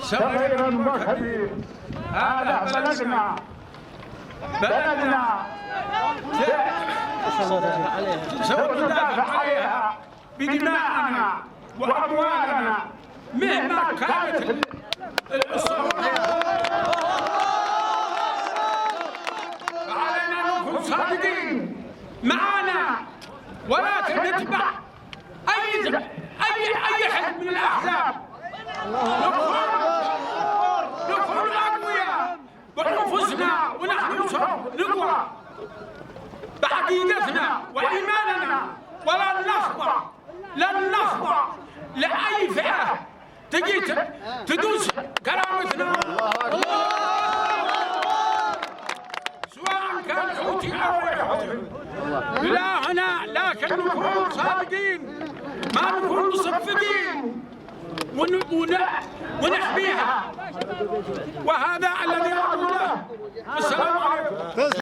صغيرا وكبير. هذا بلدنا سوف ندافع عليها بدماءنا وأموالنا مهما كانت الصورة. فعلينا أن نكون صادقين معنا ولا نتبع أي حزب من الأحزاب. نكون أقوياء بأنفسنا ونحن سوف نقوى بعقيدتنا وإيماننا، لن نخضع لأي فئة تجي تدوس كرامتنا، سواء كان حوثي أو غير حوثي. لا هنا لكن نكون صادقين، ما نكون مصفقين ونحميها، وهذا الذي أقوله. السلام عليكم.